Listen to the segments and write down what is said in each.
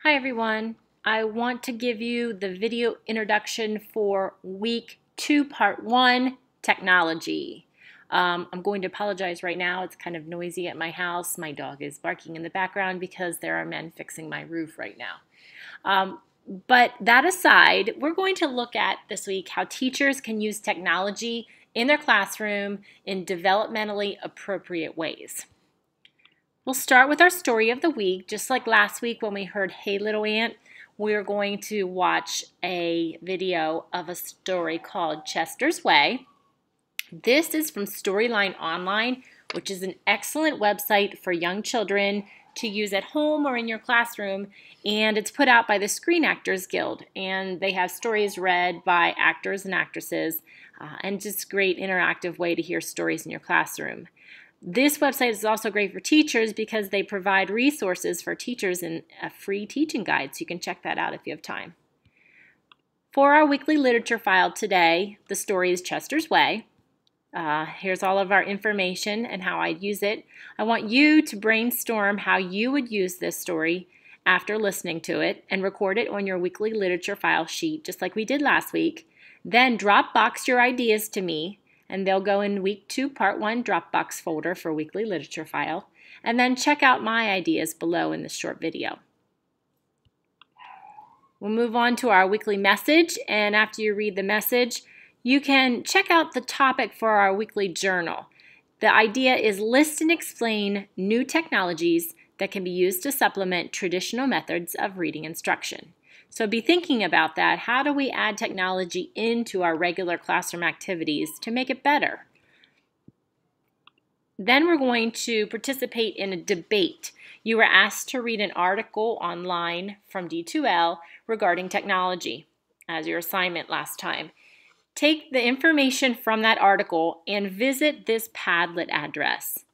Hi everyone. I want to give you the video introduction for week 2, part 1, technology. I'm going to apologize right now. It's kind of noisy at my house. My dog is barking in the background because there are men fixing my roof right now. But that aside, we're going to look at this week how teachers can use technology in their classroom in developmentally appropriate ways. We'll start with our story of the week. Just like last week when we heard Hey Little Ant, we're going to watch a video of a story called Chester's Way. This is from Storyline Online, which is an excellent website for young children to use at home or in your classroom, and it's put out by the Screen Actors Guild, and they have stories read by actors and actresses, and just a great interactive way to hear stories in your classroom. This website is also great for teachers because they provide resources for teachers in a free teaching guide, so you can check that out if you have time. For our weekly literature file today, the story is Chester's Way. Here's all of our information and how I'd use it. I want you to brainstorm how you would use this story after listening to it and record it on your weekly literature file sheet, just like we did last week. Then Dropbox your ideas to me, and they'll go in week 2, part 1 Dropbox folder for weekly literature file. And then check out my ideas below in this short video. We'll move on to our weekly message, and after you read the message, you can check out the topic for our weekly journal. The idea is list and explain new technologies that can be used to supplement traditional methods of reading instruction. So be thinking about that. How do we add technology into our regular classroom activities to make it better? Then we're going to participate in a debate. You were asked to read an article online from D2L regarding technology as your assignment last time. Take the information from that article and visit this Padlet address.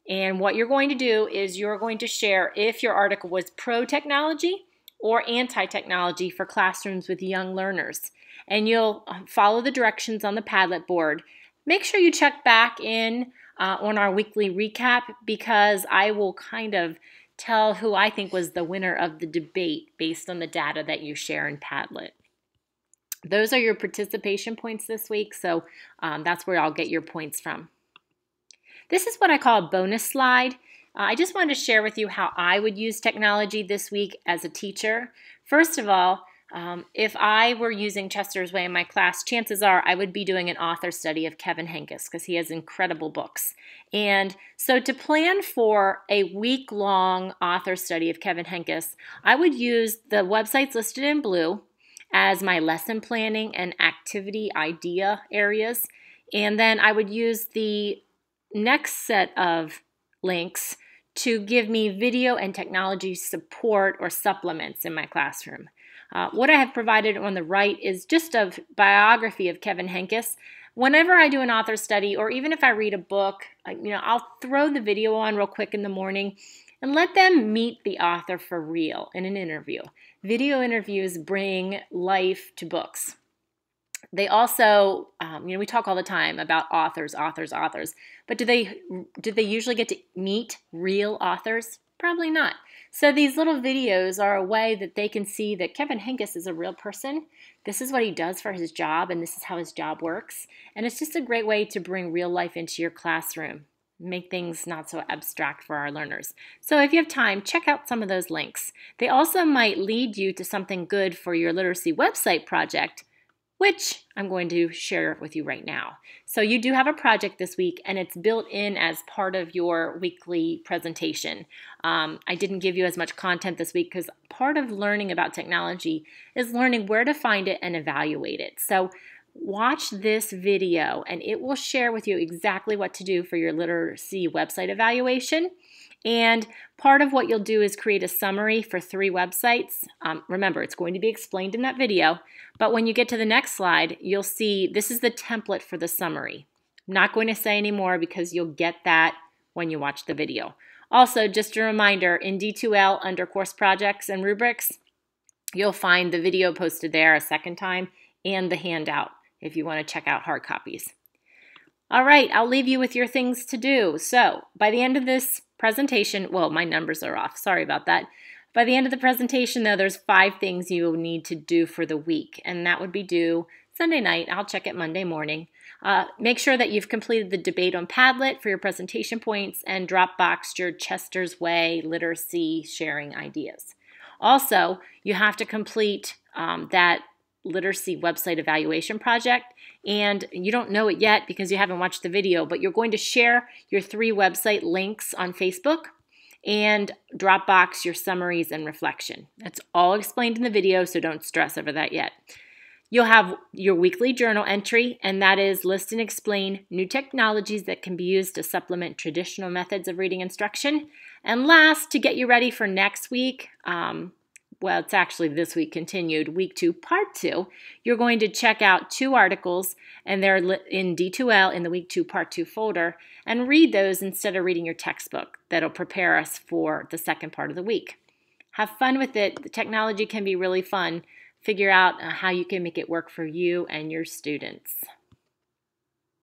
And what you're going to do is you're going to share if your article was pro-technology or anti-technology for classrooms with young learners. And you'll follow the directions on the Padlet board. Make sure you check back in on our weekly recap, because I will kind of tell who I think was the winner of the debate based on the data that you share in Padlet. Those are your participation points this week, so that's where I'll get your points from. This is what I call a bonus slide. I just wanted to share with you how I would use technology this week as a teacher. First of all, if I were using Chester's Way in my class, chances are I would be doing an author study of Kevin Henkes because he has incredible books. And so to plan for a week-long author study of Kevin Henkes, I would use the websites listed in blue as my lesson planning and activity idea areas. And then I would use the next set of links to give me video and technology support or supplements in my classroom. What I have provided on the right is just a biography of Kevin Henkes. Whenever I do an author study, or even if I read a book, I'll throw the video on real quick in the morning and let them meet the author for real in an interview. Video interviews bring life to books. They also, we talk all the time about authors, but do they usually get to meet real authors? Probably not. So these little videos are a way that they can see that Kevin Henkes is a real person. This is what he does for his job, and this is how his job works. And it's just a great way to bring real life into your classroom, make things not so abstract for our learners. So if you have time, check out some of those links. They also might lead you to something good for your literacy website project, which I'm going to share with you right now. So you do have a project this week, and it's built in as part of your weekly presentation. I didn't give you as much content this week because part of learning about technology is learning where to find it and evaluate it. So watch this video, and it will share with you exactly what to do for your literacy website evaluation. And part of what you'll do is create a summary for 3 websites. Remember, it's going to be explained in that video, but when you get to the next slide, you'll see this is the template for the summary. I'm not going to say any more because you'll get that when you watch the video. Also, just a reminder, in D2L under course projects and rubrics, you'll find the video posted there a second time and the handout if you want to check out hard copies. All right, I'll leave you with your things to do. So by the end of this presentation, well, my numbers are off. Sorry about that. By the end of the presentation, though, there's 5 things you need to do for the week, and that would be due Sunday night. I'll check it Monday morning. Make sure that you've completed the debate on Padlet for your presentation points and Dropboxed your Chester's Way literacy sharing ideas. Also, you have to complete that literacy website evaluation project, and you don't know it yet because you haven't watched the video, but you're going to share your 3 website links on Facebook and Dropbox your summaries and reflection. That's all explained in the video, so don't stress over that yet. You'll have your weekly journal entry, and that is list and explain new technologies that can be used to supplement traditional methods of reading instruction. And last, to get you ready for next week, well, it's actually this week continued, week 2, part 2, you're going to check out 2 articles, and they're in D2L in the week 2, part 2 folder, and read those instead of reading your textbook. That'll prepare us for the second part of the week. Have fun with it. The technology can be really fun. Figure out how you can make it work for you and your students.